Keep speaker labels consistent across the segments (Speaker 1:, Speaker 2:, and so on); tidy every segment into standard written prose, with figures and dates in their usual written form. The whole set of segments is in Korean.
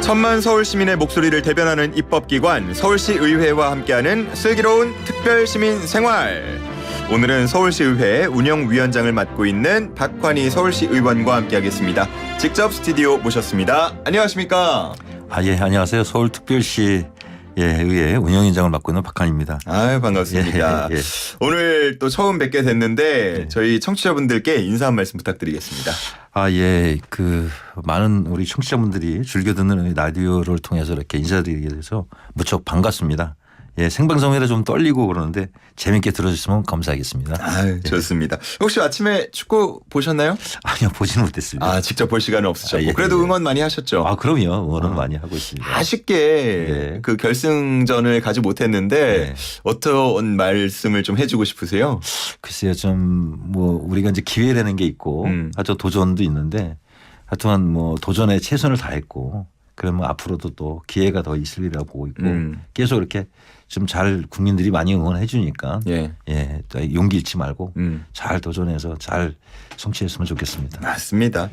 Speaker 1: 천만 서울 시민의 목소리를 대변하는 입법기관 서울시의회와 함께하는 슬기로운 특별시민 생활. 오늘은 서울시의회 운영위원장을 맡고 있는 박환희 서울시의원과 함께하겠습니다. 직접 스튜디오 모셨습니다. 안녕하십니까?
Speaker 2: 예, 안녕하세요. 서울특별시 의회 운영위원장을 맡고 있는 박환희입니다.
Speaker 1: 아유, 반갑습니다.
Speaker 2: 예.
Speaker 1: 오늘 또 처음 뵙게 됐는데 저희 청취자분들께 인사 한 말씀 부탁드리겠습니다.
Speaker 2: 많은 우리 청취자분들이 즐겨 듣는 라디오를 통해서 이렇게 인사드리게 돼서 무척 반갑습니다. 생방송이라 좀 떨리고 그러는데 재밌게 들어주시면 감사하겠습니다.
Speaker 1: 아유, 좋습니다. 혹시 아침에 축구 보셨나요?
Speaker 2: 아니요, 보지는 못했습니다.
Speaker 1: 직접 볼 시간은 없으셨고. 그래도 응원 많이 하셨죠?
Speaker 2: 그럼요. 응원은 많이 하고 있습니다.
Speaker 1: 아쉽게 그 결승전을 가지 못했는데 어떤 말씀을 좀 해주고 싶으세요?
Speaker 2: 글쎄요, 우리가 이제 기회라는 게 있고 하여튼 도전도 있는데 하여튼 도전에 최선을 다했고 그러면 앞으로도 또 기회가 더 있으리라고 보고 있고 계속 이렇게 좀 잘 국민들이 많이 응원해 주니까 또 용기 잃지 말고 잘 도전해서 잘 성취했으면 좋겠습니다.
Speaker 1: 맞습니다.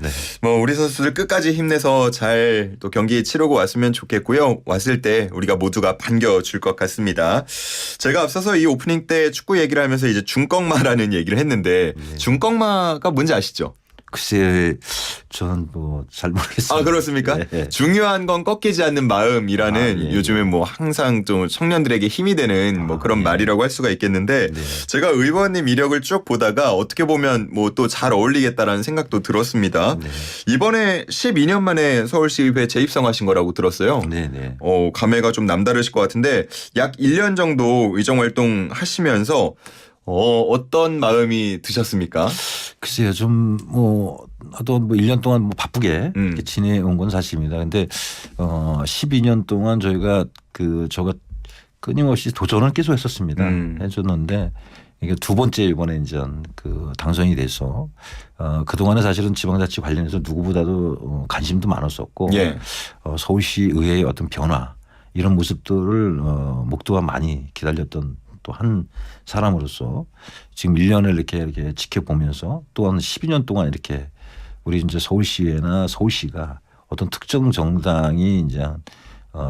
Speaker 1: 우리 선수들 끝까지 힘내서 잘 또 경기 치르고 왔으면 좋겠고요. 왔을 때 우리가 모두가 반겨줄 것 같습니다. 제가 앞서서 이 오프닝 때 축구 얘기를 하면서 이제 중꺾마라는 얘기를 했는데 중꺾마가 뭔지 아시죠?
Speaker 2: 글쎄, 저는 잘 모르겠습니다.
Speaker 1: 그렇습니까? 중요한 건 꺾이지 않는 마음이라는 요즘에 항상 좀 청년들에게 힘이 되는 그런 말이라고 할 수가 있겠는데 제가 의원님 이력을 쭉 보다가 어떻게 보면 또 잘 어울리겠다라는 생각도 들었습니다. 이번에 12년 만에 서울시의회 재입성하신 거라고 들었어요. 감회가 좀 남다르실 것 같은데 약 1년 정도 의정활동 하시면서 어떤 마음이 드셨습니까?
Speaker 2: 글쎄요, 나도 1년 동안 바쁘게 지내온 건 사실입니다. 근데 12년 동안 저희가 저가 끊임없이 도전을 계속 했었습니다. 해줬는데 이게 두 번째 이번에 이제 당선이 돼서 그동안에 사실은 지방자치 관련해서 누구보다도 관심도 많았었고 서울시 의회의 어떤 변화 이런 모습들을 목도와 많이 기다렸던 또 한 사람으로서 지금 1년을 이렇게 지켜보면서 또한 12년 동안 이렇게 우리 이제 서울시의회나 서울시가 어떤 특정 정당이 이제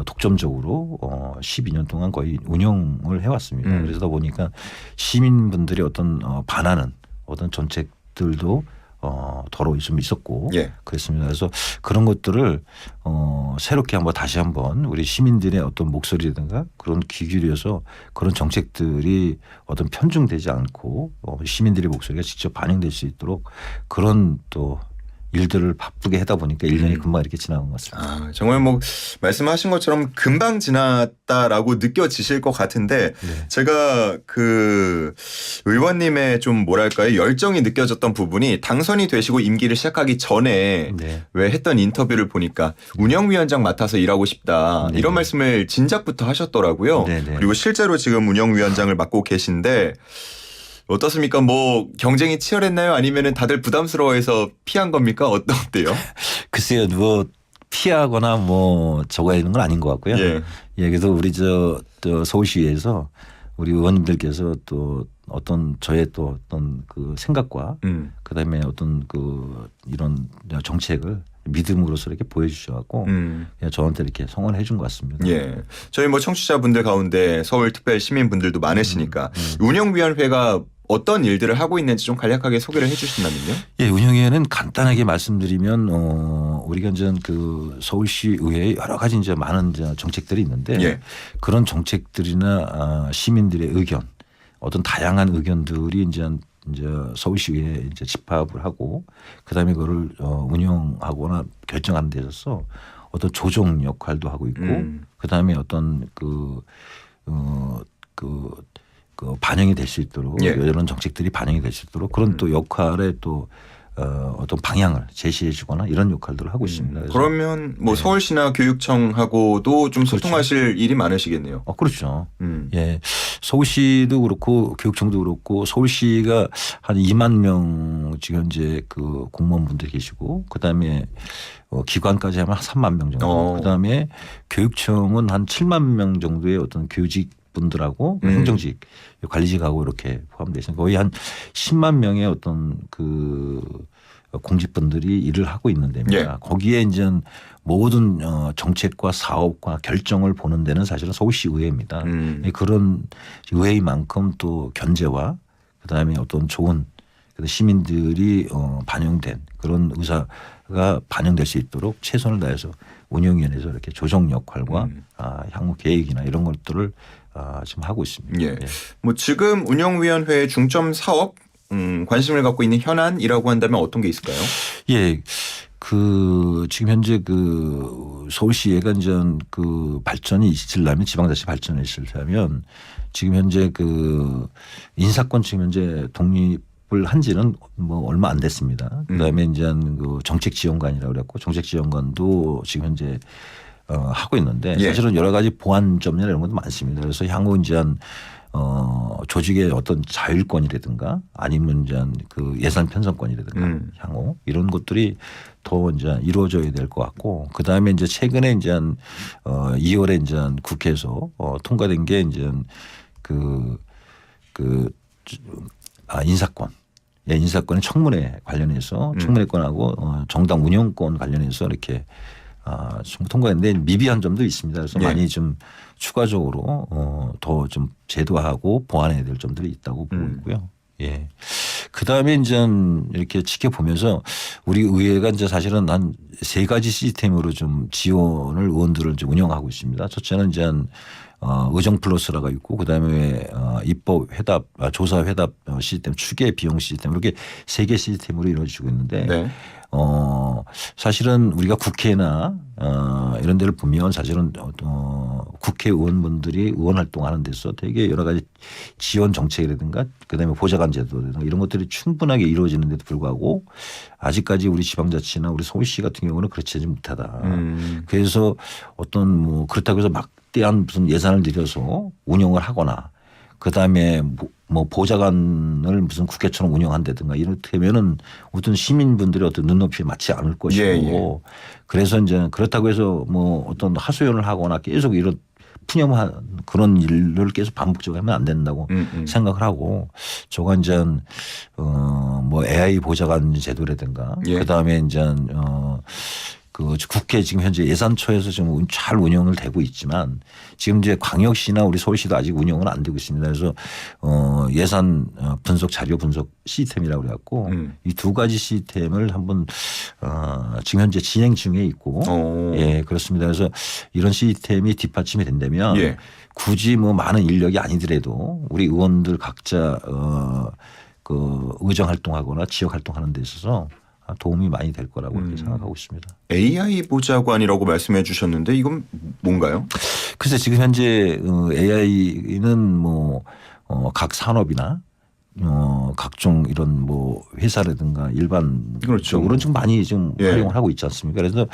Speaker 2: 독점적으로 12년 동안 거의 운영을 해왔습니다. 그러다 보니까 시민분들이 어떤 반하는 어떤 정책들도 더러 좀 있었고 그랬습니다. 그래서 그런 것들을 새롭게 다시 한번 우리 시민들의 어떤 목소리라든가 그런 귀 기울여서 그런 정책들이 어떤 편중되지 않고 시민들의 목소리가 직접 반영될 수 있도록 그런 또 일들을 바쁘게 하다 보니까 1년이 금방 이렇게 지나간 것 같습니다.
Speaker 1: 정말 말씀하신 것처럼 금방 지났다라고 느껴지실 것 같은데 제가 의원님의 좀 뭐랄까요 열정이 느껴졌던 부분이 당선이 되시고 임기를 시작하기 전에 왜 했던 인터뷰를 보니까 운영위원장 맡아서 일하고 싶다 이런 말씀을 진작부터 하셨더라고요. 그리고 실제로 지금 운영위원장을 맡고 계신데 어떻습니까? 경쟁이 치열했나요? 아니면은 다들 부담스러워해서 피한 겁니까? 어때요?
Speaker 2: 글쎄요, 피하거나 저거 있는 건 아닌 것 같고요. 그래서 우리 또 서울시에서 우리 의원님들께서 또 어떤 저의 또 어떤 생각과 그다음에 어떤 이런 정책을 믿음으로서 이렇게 보여주셔갖고 저한테 이렇게 성원해 준 것 같습니다.
Speaker 1: 저희 청취자분들 가운데 서울 특별 시민분들도 많으시니까 운영위원회가 어떤 일들을 하고 있는지 좀 간략하게 소개를 해 주신다면요?
Speaker 2: 운영위원회는 간단하게 말씀드리면 우리가 이제 서울시 의회에 여러 가지 이제 많은 정책들이 있는데 그런 정책들이나 시민들의 의견 어떤 다양한 의견들이 이제 서울시의회에 이제 집합을 하고 그다음에 그거를 운영하거나 결정하는 데 있어서 어떤 조정 역할도 하고 있고 그다음에 어떤 반영이 될 수 있도록 이런 정책들이 반영이 될 수 있도록 그런 또 역할에 또 어떤 방향을 제시해 주거나 이런 역할들을 하고 있습니다.
Speaker 1: 그러면 서울시나 교육청하고도 좀 소통하실 일이 많으시겠네요.
Speaker 2: 그렇죠. 서울시도 그렇고 교육청도 그렇고 서울시가 한 2만 명 지금 이제 공무원분들 계시고 그다음에 기관까지 하면 한 3만 명 정도. 그다음에 교육청은 한 7만 명 정도의 어떤 교직 분들하고 행정직, 관리직하고 이렇게 포함되어 있습니다. 거의 한 10만 명의 어떤 공직분들이 일을 하고 있는 데입니다.
Speaker 1: 예.
Speaker 2: 거기에 이제 모든 정책과 사업과 결정을 보는 데는 사실은 서울시 의회입니다. 그런 의회만큼 또 견제와 그다음에 어떤 좋은 시민들이 반영된 그런 의사가 반영될 수 있도록 최선을 다해서 운영위원회에서 이렇게 조정 역할과 향후 계획이나 이런 것들을 지금 하고 있습니다.
Speaker 1: 예. 뭐 지금 운영위원회의 중점 사업 관심을 갖고 있는 현안이라고 한다면 어떤 게 있을까요?
Speaker 2: 예. 지금 현재 서울시의회가 이제 발전이 있으려면 지방자치 발전이 있으려면 지금 현재 인사권 지금 현재 독립을 한 지는 뭐 얼마 안 됐습니다. 그다음에 이제 정책지원관이라고 그랬고 정책지원관도 지금 현재 하고 있는데
Speaker 1: 예.
Speaker 2: 사실은 여러 가지 보완점이나 이런 것도 많습니다. 그래서 향후 이제 조직의 어떤 자율권이라든가 아니면 이제 예산 편성권이라든가 향후 이런 것들이 더 이제 이루어져야 될 것 같고 그 다음에 이제 최근에 이제 2월에 이제 국회에서 통과된 게 이제 인사권. 예, 인사권의 청문회 관련해서 청문회권하고 정당 운영권 관련해서 이렇게 통과했는데 미비한 점도 있습니다. 그래서
Speaker 1: 예.
Speaker 2: 많이 좀 추가적으로 더 좀 제도화하고 보완해야 될 점들이 있다고 보고 있고요. 예. 그 다음에 이제 이렇게 지켜보면서 우리 의회가 이제 사실은 한 3가지 시스템으로 좀 지원을 의원들을 좀 운영하고 있습니다. 첫째는 이제 의정 플러스라가 있고 그다음에 입법 회답 조사 회답 시스템 추계 비용 시스템 이렇게 3개 시스템으로 이루어지고 있는데
Speaker 1: 네.
Speaker 2: 사실은 우리가 국회나 이런 데를 보면 사실은 국회의원분들이 의원 활동하는 데서 되게 여러 가지 지원 정책이라든가 그다음에 보좌관 제도라든가 이런 것들이 충분하게 이루어지는데도 불구하고 아직까지 우리 지방자치나 우리 서울시 같은 경우는 그렇지 못하다. 그래서 어떤 그렇다고 해서 막대한 무슨 예산을 들여서 운영을 하거나 그다음에 뭐 보좌관을 무슨 국회처럼 운영한다든가 이렇다면은 어떤 시민분들의 어떤 눈높이에 맞지 않을 것이고
Speaker 1: 예.
Speaker 2: 그래서 이제 그렇다고 해서 뭐 어떤 하소연을 하거나 계속 이런 푸념한 그런 일을 계속 반복적으로 하면 안 된다고 생각을 하고 저가 이제 뭐 AI 보좌관 제도라든가
Speaker 1: 예.
Speaker 2: 그다음에 이제 국회 지금 현재 예산처에서 좀 잘 운영을 되고 있지만 지금 이제 광역시나 우리 서울시도 아직 운영은 안 되고 있습니다. 그래서 예산 분석 자료 분석 시스템이라고 그래갖고 이 2가지 시스템을 한번 지금 현재 진행 중에 있고 예 그렇습니다. 그래서 이런 시스템이 뒷받침이 된다면
Speaker 1: 예.
Speaker 2: 굳이 뭐 많은 인력이 아니더라도 우리 의원들 각자 의정 활동하거나 지역 활동하는 데 있어서 도움이 많이 될 거라고 이렇게 생각하고 있습니다.
Speaker 1: AI 보좌관이라고 말씀해 주셨는데 이건 뭔가요?
Speaker 2: 글쎄 지금 현재 AI는 뭐 각 산업이나 각종 이런 뭐 회사라든가 일반적으로는
Speaker 1: 그렇죠.
Speaker 2: 좀 많이 좀
Speaker 1: 예.
Speaker 2: 활용을 하고 있지 않습니까? 그래서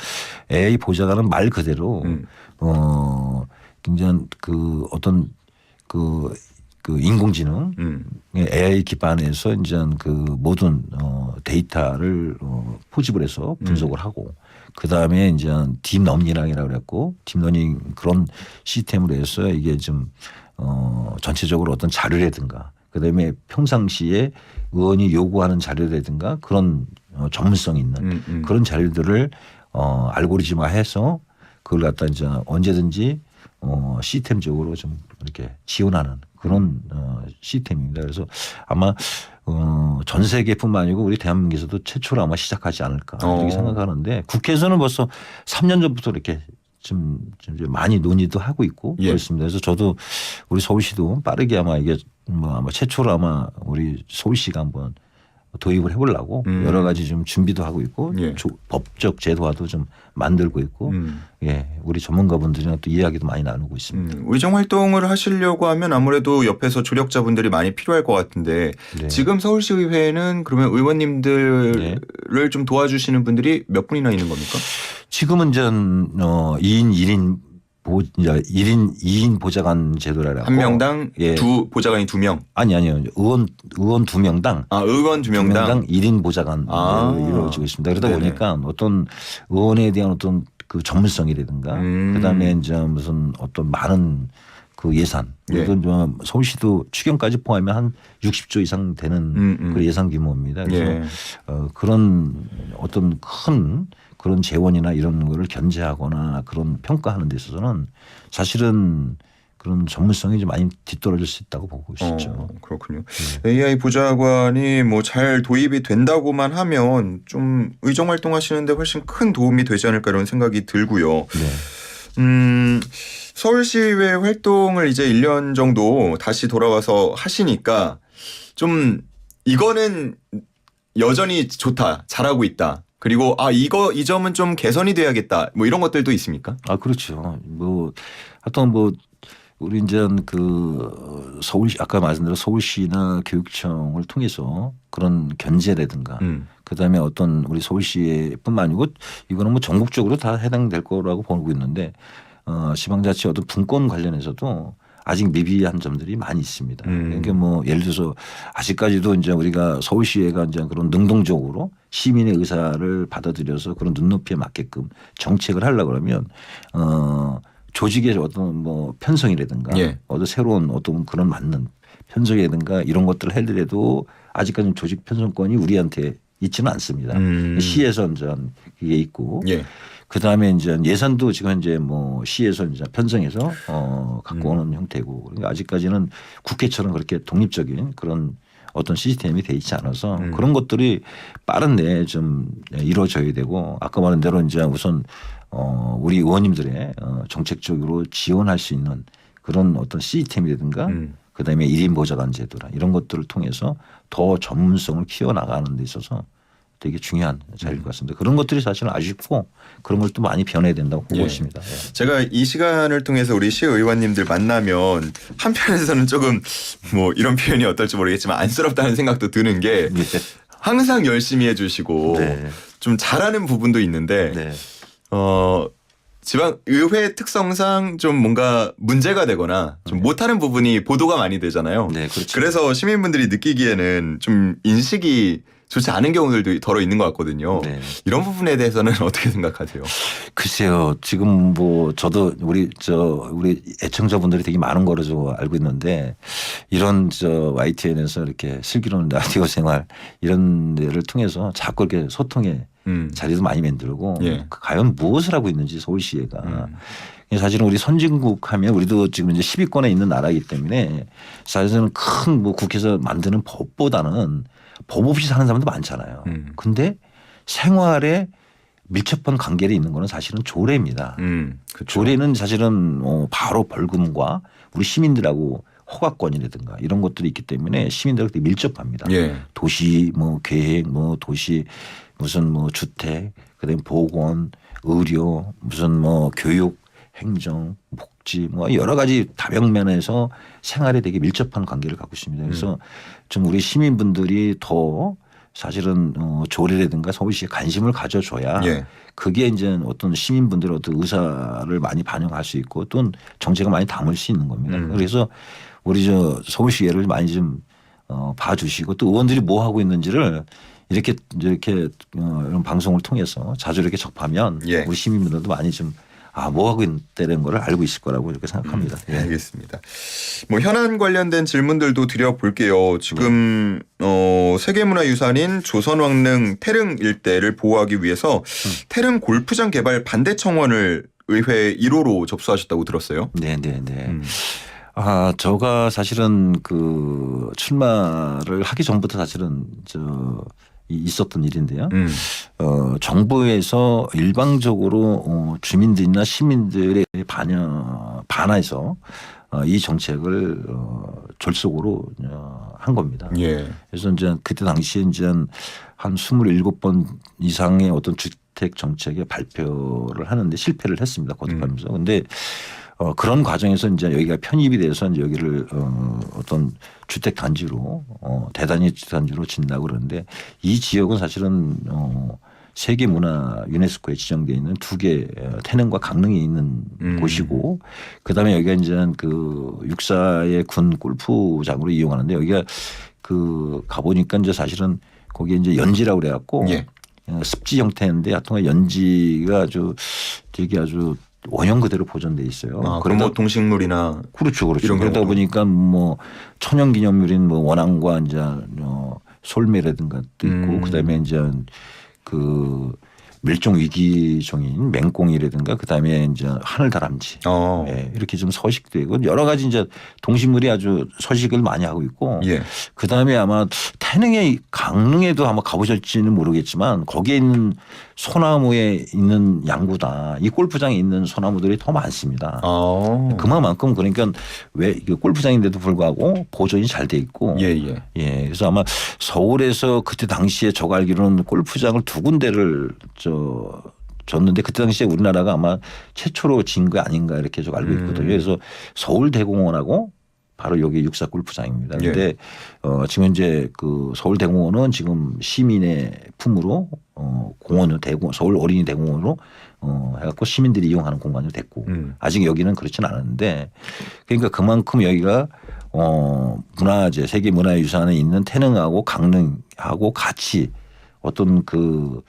Speaker 2: AI 보좌관은 말 그대로 굉장히 어떤 인공지능 AI 기반에서 이제 모든 데이터를 포집을 해서 분석을 하고 그 다음에 이제 딥러닝이라고 그랬고 딥러닝 그런 시스템으로 해서 이게 좀 전체적으로 어떤 자료라든가 그 다음에 평상시에 의원이 요구하는 자료라든가 그런 전문성 있는 그런 자료들을 알고리즘화해서 그걸 갖다 이제 언제든지 시스템적으로 좀 이렇게 지원하는 그런 시스템입니다. 그래서 아마 전 세계뿐만 아니고 우리 대한민국에서도 최초로 아마 시작하지 않을까 이렇게 생각하는데 국회에서는 벌써 3년 전부터 이렇게 좀 이제 많이 논의도 하고 있고
Speaker 1: 예.
Speaker 2: 그렇습니다. 그래서 저도 우리 서울시도 빠르게 아마 이게 뭐 아마 최초로 아마 우리 서울시가 한번 도입을 해보려고 여러 가지 좀 준비도 하고 있고
Speaker 1: 예.
Speaker 2: 법적 제도화도 좀 만들고 있고 예, 우리 전문가분들이랑 또 이야기도 많이 나누고 있습니다.
Speaker 1: 의정 활동을 하시려고 하면 아무래도 옆에서 조력자분들이 많이 필요할 것 같은데
Speaker 2: 네.
Speaker 1: 지금 서울시의회는 그러면 의원님들을 좀 도와주시는 분들이 몇 분이나 있는 겁니까?
Speaker 2: 지금은 이제 2인 1인 2인 보좌관 제도라고
Speaker 1: 한 명당
Speaker 2: 예.
Speaker 1: 보좌관이 2명.
Speaker 2: 아니요. 의원 2명당
Speaker 1: 의원 2명당
Speaker 2: 1인 보좌관 이루어지고 있습니다. 그러다
Speaker 1: 네네.
Speaker 2: 보니까 어떤 의원에 대한 어떤 그 전문성이라든가 그다음에 이제 무슨 어떤 많은 그 예산. 그래도 서울시도 추경까지 포함하면 한 60조 이상 되는 그 예산 규모입니다. 그래서 그런 어떤 큰 그런 재원이나 이런 거를 견제하거나 그런 평가하는 데 있어서는 사실은 그런 전문성이 좀 많이 뒤떨어질 수 있다고 보고 있죠.
Speaker 1: 그렇군요. AI 보좌관이 뭐 잘 도입이 된다고만 하면 좀 의정 활동하시는데 훨씬 큰 도움이 되지 않을까 이런 생각이 들고요. 서울시의회 활동을 이제 1년 정도 다시 돌아와서 하시니까 좀 이거는 여전히 좋다, 잘하고 있다. 그리고 이 점은 좀 개선이 돼야겠다. 뭐 이런 것들도 있습니까?
Speaker 2: 그렇죠. 뭐 하여튼 뭐 우리 이제 그 서울시 아까 말씀드린 서울시나 교육청을 통해서 그런 견제라든가 그다음에 어떤 우리 서울시뿐만 아니고 이거는 뭐 전국적으로 다 해당될 거라고 보고 있는데 지방자치 어떤 분권 관련해서도 아직 미비한 점들이 많이 있습니다. 그러니까 뭐 예를 들어서 아직까지도 이제 우리가 서울시의회가 이제 그런 능동적으로 시민의 의사를 받아들여서 그런 눈높이에 맞게끔 정책을 하려고 그러면 조직의 어떤 뭐 편성이라든가 어떤 새로운 어떤 그런 맞는 편성이라든가 이런 것들을 하더라도 아직까지는 조직 편성권이 우리한테 있지는 않습니다. 시에서 이제 그게 있고 그다음에 이제 예산도 지금 이제 뭐 시에서 이제 편성해서 갖고 오는 형태고 그러니까 아직까지는 국회처럼 그렇게 독립적인 그런 어떤 시스템이 돼 있지 않아서 그런 것들이 빠른 내에 좀 이루어져야 되고 아까 말한 대로 이제 우선 우리 의원님들의 정책적으로 지원할 수 있는 그런 어떤 시스템이라든가 그다음에 1인 보좌관 제도나 이런 것들을 통해서 더 전문성을 키워나가는 데 있어서 되게 중요한 자리일 것 같습니다. 그런 것들이 사실은 아쉽고 그런 걸 또 많이 변해야 된다고 보고 있습니다.
Speaker 1: 제가 이 시간을 통해서 우리 시의원님들 만나면 한편에서는 조금 뭐 이런 표현이 어떨지 모르겠지만 안쓰럽다는 생각도 드는 게 항상 열심히 해주시고 좀 잘하는 부분도 있는데 지방 의회 특성상 좀 뭔가 문제가 되거나 좀 못하는 부분이 보도가 많이 되잖아요.
Speaker 2: 그렇죠.
Speaker 1: 그래서 시민분들이 느끼기에는 좀 인식이 좋지 않은 경우들도 덜어 있는 것 같거든요. 이런 부분에 대해서는 어떻게 생각하세요?
Speaker 2: 글쎄요. 지금 뭐 저도 우리 애청자분들이 되게 많은 거로 저 알고 있는데 이런 YTN에서 이렇게 슬기로운 라디오 생활 이런 데를 통해서 자꾸 이렇게 소통의 자리도 많이 만들고 과연 무엇을 하고 있는지 서울시의회가 사실은 우리 선진국 하면 우리도 지금 이제 10위권에 있는 나라이기 때문에 사실은 큰 뭐 국회에서 만드는 법보다는 법 없이 사는 사람도 많잖아요. 근데 생활에 밀접한 관계를 있는 거는 사실은 조례입니다.
Speaker 1: 그렇죠.
Speaker 2: 조례는 사실은 바로 벌금과 우리 시민들하고 허가권이라든가 이런 것들이 있기 때문에 시민들하고 되게 밀접합니다. 도시 뭐 계획 뭐 도시 무슨 뭐 주택 그다음에 보건 의료 무슨 뭐 교육 행정 복지 뭐 여러 가지 다방면에서 생활에 되게 밀접한 관계를 갖고 있습니다. 그래서 좀 우리 시민분들이 더 사실은 조례라든가 서울시에 관심을 가져줘야 그게 이제 어떤 시민분들의 어떤 의사를 많이 반영할 수 있고 또 정책을 많이 담을 수 있는 겁니다. 그래서 우리 서울시의회를 많이 좀 봐주시고 또 의원들이 뭐 하고 있는지를 이렇게 이런 방송을 통해서 자주 이렇게 접하면 우리 시민분들도 많이 좀 뭐 하고 있다는 걸 알고 있을 거라고 이렇게 생각합니다.
Speaker 1: 알겠습니다. 뭐 현안 관련된 질문들도 드려볼게요. 지금 세계문화유산인 조선왕릉 태릉 일대를 보호하기 위해서 태릉 골프장 개발 반대 청원을 의회 1호로 접수하셨다고 들었어요.
Speaker 2: 제가 사실은 그 출마를 하기 전부터 사실은 있었던 일인데요. 정부에서 일방적으로 주민들이나 시민들의 반해서 이 정책을 졸속으로 한 겁니다. 그래서 이제 그때 당시에 이제 한 27번 이상의 어떤 주택 정책의 발표를 하는데 실패를 했습니다. 거듭하면서. 근데 그런 과정에서 이제 여기가 편입이 돼서 이제 여기를 어떤 주택 단지로 대단위 단지로 진다고 그러는데 이 지역은 사실은 세계 문화 유네스코에 지정되어 있는 두 개 태릉과 강릉에 있는 곳이고 그다음에 여기가 이제 그 육사의 군 골프장으로 이용하는데 여기가 그 가보니까 이제 사실은 거기에 이제 연지라고 그래갖고 습지 형태인데 하여튼 연지가 아주 되게 아주 원형 그대로 보존돼 있어요.
Speaker 1: 그럼 뭐 동식물이나
Speaker 2: 그렇죠, 그렇죠.
Speaker 1: 이런
Speaker 2: 그러다
Speaker 1: 경우도.
Speaker 2: 보니까 뭐 천연기념물인 뭐 원앙과 이제 솔매라든가 도 있고 그다음에 이제 그 멸종 위기종인 맹꽁이라든가 그다음에 이제 하늘다람쥐 예, 이렇게 좀 서식도 있고 여러 가지 이제 동식물이 아주 서식을 많이 하고 있고
Speaker 1: 예.
Speaker 2: 그다음에 아마 태릉에 강릉에도 아마 가보실지는 모르겠지만 거기에 있는 소나무에 있는 양보다 이 골프장에 있는 소나무들이 더 많습니다. 그만큼 그러니까 왜 골프장인데도 불구하고 보존이 잘 돼 있고
Speaker 1: 예.
Speaker 2: 그래서 아마 서울에서 그때 당시에 제가 알기로는 골프장을 두 군데를 줬는데 그때 당시에 우리나라가 아마 최초로 진 거 아닌가 이렇게 제가 알고 있거든요. 그래서 서울대공원하고 바로 여기 육사 골프장입니다. 그런데 지금 이제 그 서울대공원은 지금 시민의 품으로 공원을 서울 어린이 대공원으로 해갖고 시민들이 이용하는 공간이 됐고 아직 여기는 그렇지는 않은데 그러니까 그만큼 여기가 문화재 세계 문화유산에 있는 태릉하고 강릉하고 같이 어떤 그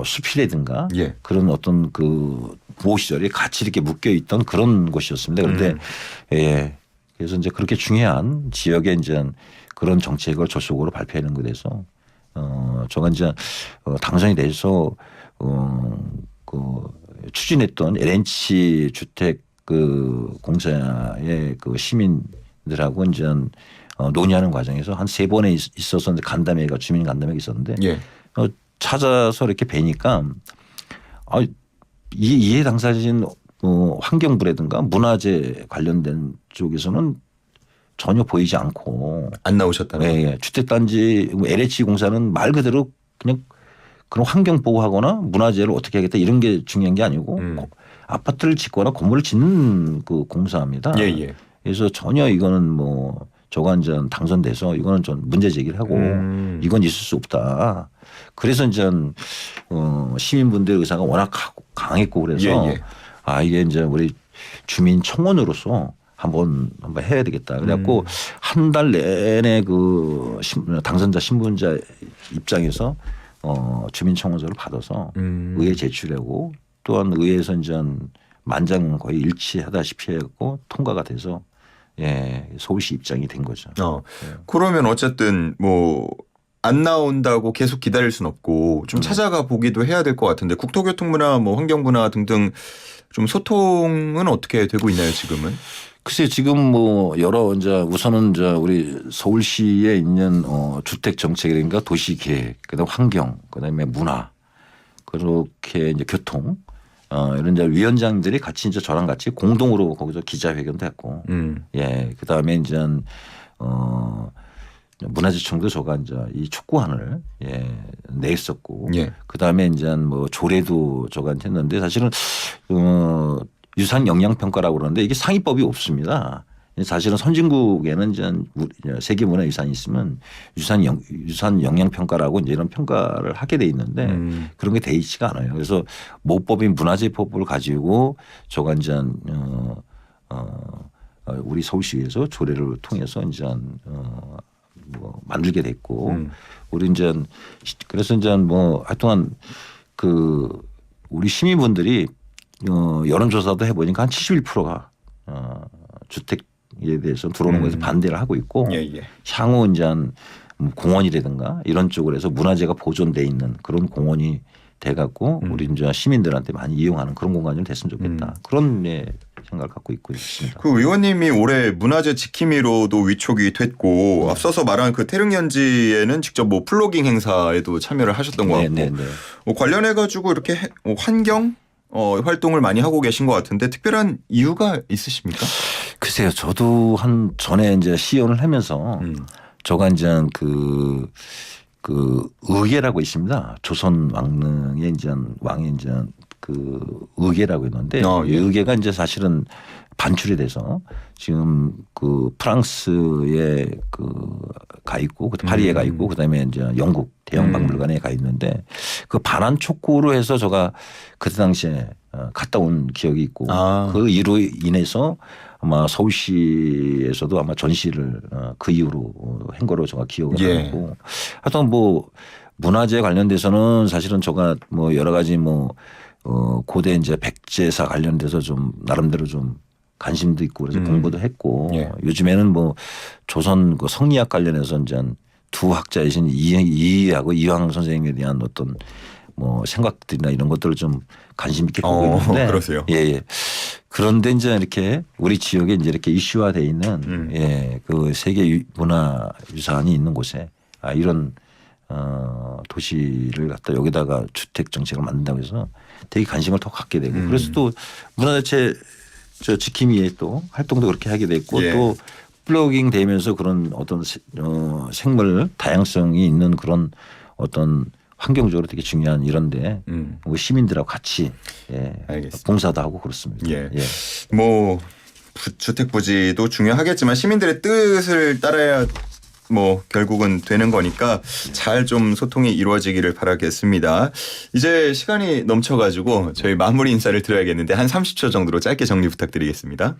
Speaker 2: 숲이라든가 그런 어떤 그 보호시설이 같이 이렇게 묶여 있던 그런 곳이었습니다. 그런데 그래서 이제 그렇게 중요한 지역에 이제 그런 정책을 저쪽으로 발표하는 것에 대해서 저가 이제 당선이 돼서 그 추진했던 LNC 주택 그 공사의 그 시민들하고 이제 논의하는 과정에서 한 3번에 있어서 간담회가 주민 간담회가 있었는데 찾아서 이렇게 뵈니까 이해 당사자인 환경부라든가 문화재 관련된 쪽에서는 전혀 보이지 않고
Speaker 1: 안 나오셨다는
Speaker 2: 주택단지 LH 공사는 말 그대로 그냥 그런 환경 보호하거나 문화재를 어떻게 하겠다 이런 게 중요한 게 아니고 아파트를 짓거나 건물을 짓는 그 공사입니다. 그래서 전혀 이거는 뭐 저가 이제 당선돼서 이거는 좀 문제 제기를 하고 이건 있을 수 없다. 그래서 이제 시민분들의 의사가 워낙 강했고 그래서 이게 이제 우리 주민 청원으로서 한번 해야 되겠다. 그래갖고 한 달 내내 그 당선자 신분자 입장에서 주민 청원서를 받아서 의회 제출하고 또한 의회에서 이제 만장 거의 일치하다시피 해갖고 통과가 돼서 서울시 입장이 된 거죠.
Speaker 1: 그러면 어쨌든 뭐 안 나온다고 계속 기다릴 순 없고 좀 찾아가 보기도 해야 될 것 같은데 국토교통부나 뭐 환경부나 등등 좀 소통은 어떻게 되고 있나요 지금은?
Speaker 2: 글쎄 지금 뭐 여러 이제 우선은 이제 우리 서울시에 있는 주택 정책이라든가 도시 계획, 그다음 환경, 그다음에 문화, 그렇게 이제 교통 이런 이제 위원장들이 같이 이제 저랑 같이 공동으로 거기서 기자회견도 했고, 그다음에 이제 문화재청도 저가 이제 이 촉구안을 냈었고, 그다음에 이제 뭐 조례도 저가 했는데 사실은 유산 영향 평가라고 그러는데 이게 상위법이 없습니다. 사실은 선진국에는 이제 세계 문화유산이 있으면 유산 영향 평가라고 이제 이런 평가를 하게 돼 있는데 그런 게 돼 있지가 않아요. 그래서 모법인 문화재법을 가지고 저가 이제 우리 서울시에서 조례를 통해서 이제 뭐 만들게 됐고 우리 이제 그래서 이제 뭐 하여튼 그 우리 시민분들이 여론조사도 해보니까 한 71%가 주택에 대해서 들어오는 것에 반대를 하고 있고 향후 이제 공원이라든가 이런 쪽으로 해서 문화재가 보존돼 있는 그런 공원이 돼갖고 우리 이제 시민들한테 많이 이용하는 그런 공간이 됐으면 좋겠다. 그런 생각을 갖고 있고 있습니다.
Speaker 1: 그 의원님이 올해 문화재 지킴이로도 위촉이 됐고 앞서서 말한 그 태릉연지에는 직접 뭐 플로깅 행사에도 참여를 하셨던 것 같고 관련해 가지고 이렇게 환경 활동을 많이 하고 계신 것 같은데 특별한 이유가 있으십니까?
Speaker 2: 글쎄요, 저도 한 전에 이제 시연을 하면서 저가 이제 그 의계라고 있습니다. 조선 왕릉의 이제 왕의 이제 그 의계라고 있는데 이 의계가 이제 사실은 반출이 돼서 지금 그 프랑스에 가 있고 파리에 가 있고 그다음에 이제 영국 대형 박물관에 가 있는데 그 반환 촉구로 해서 제가 그때 당시에 갔다 온 기억이 있고 그 이로 인해서 아마 서울시에서도 아마 전시를 그 이후로 한 거로 제가 기억을 하고 하여튼 뭐 문화재 관련돼서는 사실은 제가 뭐 여러 가지 뭐 고대 이제 백제사 관련돼서 좀 나름대로 좀 관심도 있고 그래서 공부도 했고
Speaker 1: 예.
Speaker 2: 요즘에는 뭐 조선 그 성리학 관련해서 이제 두 학자이신 이하고 이황 선생님에 대한 어떤 뭐 생각들이나 이런 것들을 좀 관심 있게 보고 있는데
Speaker 1: 그러세요.
Speaker 2: 예, 예. 그런데 이제 이렇게 우리 지역에 이제 이렇게 이슈화돼 있는 예, 그 세계 문화 유산이 있는 곳에 이런 도시를 갖다 여기다가 주택 정책을 만든다고 해서 되게 관심을 더 갖게 되고 그래서 또 문화재체 지킴이에 또 활동도 그렇게 하게 됐고
Speaker 1: 예.
Speaker 2: 또 플러깅 되면서 그런 어떤 생물 다양성이 있는 그런 어떤 환경적으로 되게 중요한 이런데 우리 시민들하고 같이 예, 봉사도 하고 그렇습니다.
Speaker 1: 예. 예. 뭐 주택 부지도 중요하겠지만 시민들의 뜻을 따라야 뭐 결국은 되는 거니까 잘 좀 소통이 이루어지기를 바라겠습니다. 이제 시간이 넘쳐가지고 저희 마무리 인사를 드려야겠는데 한 30초 정도로 짧게 정리 부탁드리겠습니다.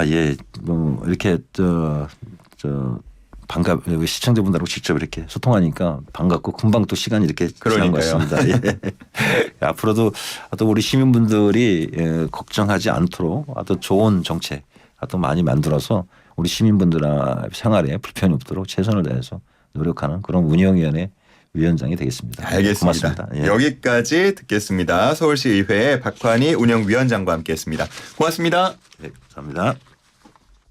Speaker 2: 예. 뭐 이렇게 시청자분들하고 직접 이렇게 소통하니까 반갑고 금방 또 시간이 이렇게 지난 것 같습니다. 예. 앞으로도 또 우리 시민분들이 걱정하지 않도록 또 좋은 정책 또 많이 만들어서 우리 시민분들 생활에 불편이 없도록 최선을 다해서 노력하는 그런 운영위원회 위원장이 되겠습니다.
Speaker 1: 알겠습니다.
Speaker 2: 고맙습니다. 예.
Speaker 1: 여기까지 듣겠습니다. 서울시의회 박환희 운영위원장과 함께했습니다. 고맙습니다.
Speaker 2: 네, 감사합니다.